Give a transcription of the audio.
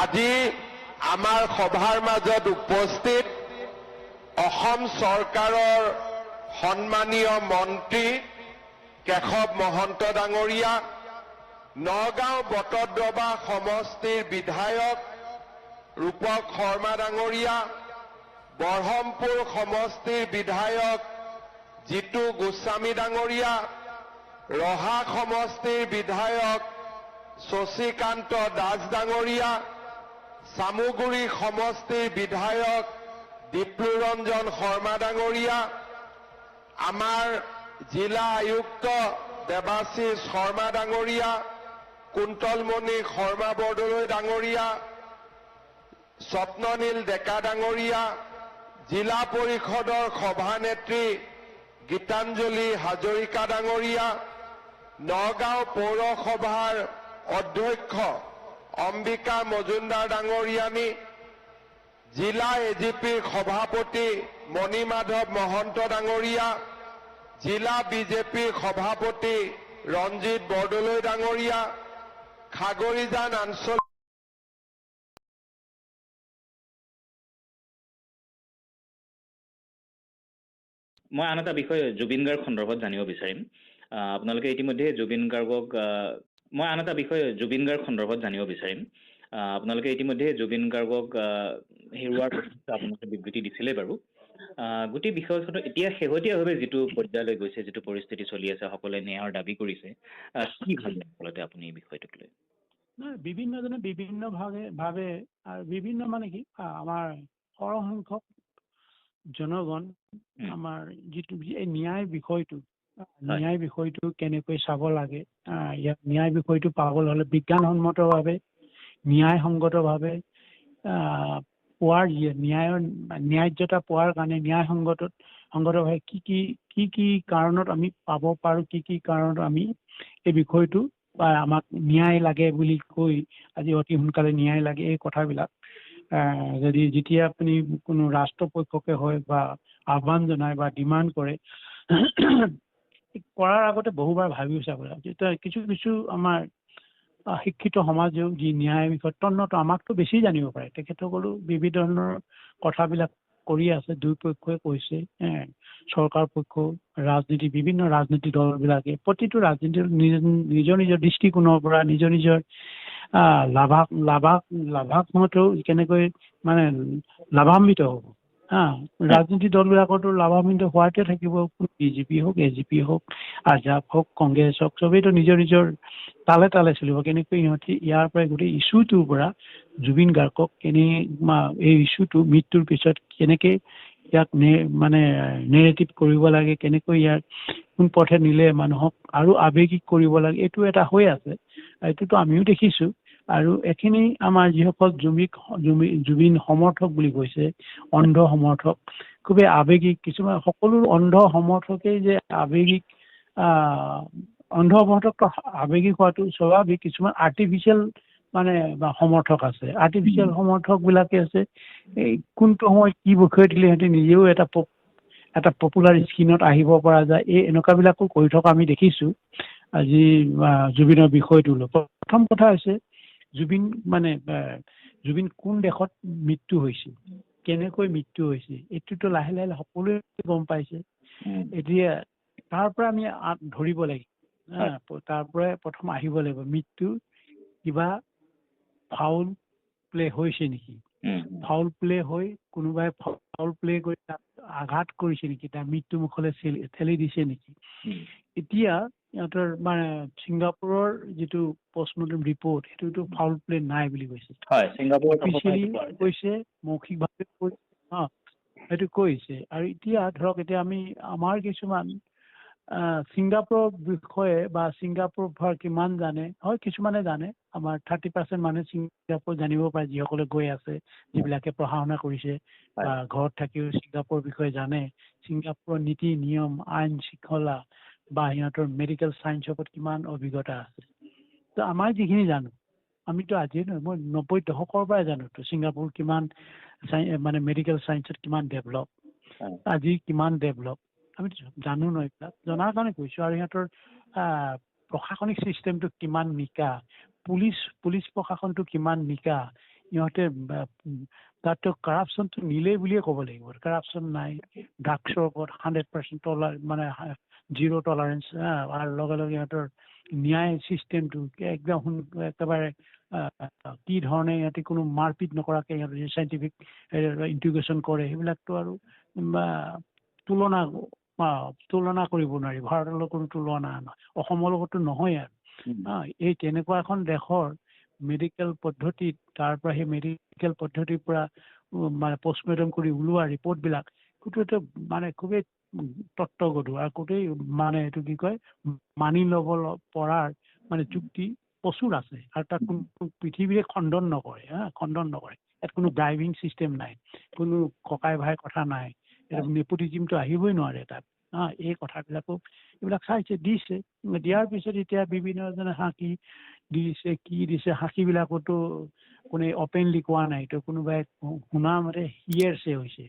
আজি আমাৰ সভাৰ মাজত উপস্থিত অসম চৰকাৰৰ সন্মানীয় মন্ত্ৰী কেশৱ মহন্ত ডাঙৰীয়া, নগাঁও বটদ্ৰৱা সমষ্টিৰ বিধায়ক ৰূপক শৰ্মা ডাঙৰীয়া, বৰহমপুৰ সমষ্টিৰ বিধায়ক জিতু গোস্বামী ডাঙৰীয়া, ৰহা সমষ্টিৰ বিধায়ক শশীকান্ত দাস ডাঙৰীয়া, চামুগুৰি সমষ্টিৰ বিধায়ক দীপ্লুৰঞ্জন শৰ্মা ডাঙৰীয়া, আমাৰ জিলা আয়ুক্ত দেৱাশীষ শৰ্মা ডাঙৰীয়া, কুন্তলমণি শৰ্মা বৰদলৈ ডাঙৰীয়া, স্বপ্ননীল ডেকা ডাঙৰীয়া, জিলা পৰিষদৰ সভানেত্ৰী গীতাঞ্জলি হাজৰিকা ডাঙৰীয়া, নগাঁও পৌৰসভাৰ অধ্যক্ষ অম্বিকা মজুমদাৰ ডাঙৰীয়ানী, জিলা এজিপিৰ সভাপতি মণিমাধৱ মহন্ত ডাঙৰীয়া, জিলা বিজেপিৰ সভাপতি ৰঞ্জিত বৰদলৈ ডাঙৰীয়া, খাগৰিজান আঞ্চলিক মই আন এটা বিষয় জুবিন গাৰ্গ সন্দৰ্ভত জানিব বিচাৰিম। আপোনালোকে ইতিমধ্যে জুবিন গাৰ্গক মই আন এটা বিষয় জুবিন গাৰ্গ সন্দৰ্ভত জানিব বিচাৰিম। আপোনালোকে ইতিমধ্যে জুবিন গাৰ্গক হেৰুৱাৰ আপোনালোকে বিবৃতি দিছিলে বাৰু। গোটেই বিষয়টো এতিয়া শেহতীয়াভাৱে যিটো পৰ্যায়লৈ গৈছে, যিটো পৰিস্থিতি চলি আছে, সকলোৱে ন্যায়ৰ দাবী কৰিছে, কি ভাবে আচলতে আপুনি এই বিষয়টোক লৈ? বিভিন্নজনে বিভিন্ন ভাৱে আৰু বিভিন্ন মানে কি আমাৰ সৰহসংখ্যক জনগণ আমাৰ যিটো এই ন্যায় বিষয়টো কেনেকৈ চাব লাগে, ইয়াত ন্যায় বিষয়টো পাবলৈ হ'লে বিজ্ঞানসন্মতভাৱে ন্যায়সংগতভাৱে পোৱাৰ ন্যায্যতা পোৱাৰ কাৰণে সংগতভাৱে কি কাৰণত আমি পাব পাৰোঁ, কি কাৰণত আমি এই বিষয়টো বা আমাক ন্যায় লাগে বুলি কৈ আজি অতি সোনকালে ন্যায় লাগে এই কথাবিলাক যেতিয়া আপুনি কোনো ৰাষ্ট্ৰপক্ষকে হয় বা আহ্বান জনায় বা ডিমাণ্ড কৰে, কৰাৰ আগতে বহুবাৰ ভাবিও চাব লাগে। কিছু আমাৰ শিক্ষিত সমাজেও যি ন্যায় বিষয়ত তন্নত আমাকতো বেছি জানিব পাৰে, তেখেতসকলেও বিভিন্ন ধৰণৰ কথাবিলাক কৰি আছে। দুই পক্ষই কৈছে, চৰকাৰ পক্ষ বিভিন্ন ৰাজনীতি দলবিলাকে প্ৰতিটো ৰাজনীতিৰ নিজৰ নিজৰ দৃষ্টিকোণৰ পৰা নিজৰ লাভাত্মকতেও কেনেকৈ মানে লাভান্বিত হ'ব। ৰাজনীতি দলবিলাকতো লাভান্বিত হোৱাতে থাকিব, বিজেপি হওক, এজিপি হওক, আজাপ হওক, কংগ্ৰেছ হওক, চবেইতো নিজৰ তালে চলিব। কেনেকৈ সিহঁতি ইয়াৰ পৰা গোটেই ইছ্যুটোৰ পৰা জুবিন গাৰ্গক এই ইছ্যুটো মৃত্যুৰ পিছত কেনেকৈ ইয়াক নেৰেটিভ কৰিব লাগে, কেনেকৈ ইয়াক কোন পথে নিলে মানুহক আৰু আৱেগিক কৰিব লাগে, এইটো এটা হৈ আছে। এইটোতো আমিও দেখিছোঁ। আৰু এইখিনি আমাৰ যিসকল জুবিন সমৰ্থক বুলি কৈছে, অন্ধ সমৰ্থক, খুবেই আৱেগিক, কিছুমান সকলো অন্ধ সমৰ্থকেই যে আৱেগিক অন্ধ সমৰ্থকটো আৱেগিক হোৱাটো স্বাভাৱিক। কিছুমান আৰ্টিফিচিয়েল বা সমৰ্থক আছে, আৰ্টিফিচিয়েল সমৰ্থকবিলাকে আছে এই কোনটো সময়ত কি বিষয় দিলে সিহঁতে নিজেও এটা পপুলাৰ স্কিনত আহিব পৰা যায়, এই এনেকুৱাবিলাকো কৰি থকা আমি দেখিছোঁ। আজি জুবিনৰ বিষয়টো লৈ প্ৰথম কথা হৈছে জুবিন কোন দেশত মৃত্যু হৈছিল, কেনেকৈ মৃত্যু হৈছিল, এইটোতো লাহে লাহে সকলোৱে গম পাইছে। এতিয়া তাৰ পৰা আমি ধৰিব লাগিব, তাৰ পৰাই প্ৰথম আহিব লাগিব মৃত্যু কিবা ফাউল প্লে হৈছে নেকি, ফাউল প্লে হৈ কোনোবাই ফাউল প্লে কৰি তাক আঘাত কৰিছে নেকি, তাৰ মৃত্যু মুখলৈ ঠেলি দিছে নেকি। এতিয়া সিহঁতৰ ছিংগাপুৰৰ যিটো পষ্টমৰ্টেম ৰিপৰ্ট, সেইটোতো ফাউল প্লে নাই বুলি কৈছে, অফিচিয়েলি কৈছে, মৌখিকভাৱে কৈছে, সেইটো কৈছে। আৰু এতিয়া আমি আমাৰ কিছুমান ছিংগাপুৰৰ বিষয়ে বা ছিংগাপুৰৰ কিমান জানে, হয় কিছুমানে জানে, আমাৰ 30% মানুহে ছিংগাপুৰ জানিব পাৰে, যিসকলে গৈ আছে, যিবিলাকে পঢ়া শুনা কৰিছে বা ঘৰত থাকিও ছিংগাপুৰৰ বিষয়ে জানে, ছিংগাপুৰৰ নীতি নিয়ম, আইন শৃংখলা বা সিহঁতৰ মেডিকেল ছায়েন্সৰ ওপৰত কিমান অভিজ্ঞতা আছে। তো আমাৰ যিখিনি জানো, আমিতো আজিয়ে নহয়, মই 90 দশকৰ পৰাই জানোতো ছিংগাপুৰ কিমান মেডিকেল ছায়েন্সত কিমান ডেভেলপ, আজি কিমান ডেভেলপ, আমি জানো ন, এইবিলাক জনাৰ কাৰণে কৈছোঁ। আৰু সিহঁতৰ প্ৰশাসনিক ছিষ্টেমটো কিমান নিকা, পুলিচ প্ৰশাসনটো কিমান নিকা, ইহঁতে তাততো কাৰাপশ্যনটো নিলেই বুলিয়ে ক'ব লাগিব কাৰাপশ্যন নাই ড্ৰাগছৰ ওপৰত 100% মানে 0 টলাৰেঞ্চ আৰু লগে লগে ইহঁতৰ ন্যায় চিষ্টেমটো একদম একেবাৰে কি ধৰণে ইহঁতে কোনো মাৰপিট নকৰাকৈ ইহঁতে চাইণ্টিফিক ইণ্টিগ্ৰেশ্যন কৰে সেইবিলাকতো আৰু তুলনা কৰিব নোৱাৰি ভাৰতৰ লগত কোনো তুলনা নহয় অসমৰ লগতো নহয় আৰু এই তেনেকুৱা এখন দেশৰ মেডিকেল পদ্ধতিত তাৰ পৰা সেই মেডিকেল পদ্ধতিৰ পৰা মানে পষ্টমৰ্টেম কৰি ওলোৱা ৰিপৰ্টবিলাক সেইটো মানে খুবেই তত্ত্বগধুৰ আৰু গোটেই মানে এইটো কি কয় মানি ল'ব পৰাৰ মানে যুক্তি প্ৰচুৰ আছে আৰু তাত কোনো পৃথিৱীয়ে খণ্ডন নকৰে খণ্ডন নকৰে ইয়াত কোনো ড্ৰাইভিং চিষ্টেম নাই কোনো ককাই ভাই কথা নাই নেপোটিজিমটো আহিবই নোৱাৰে তাত এই কথাবিলাকো এইবিলাক চাইছে দিছে দিয়াৰ পিছত এতিয়া বিভিন্নজনে সাক্ষী দিছে কি দিছে সাক্ষীবিলাকতো কোনে অপেনলি কোৱা নাই তো কোনোবাই শুনা মতে হিয়েৰছে হৈছে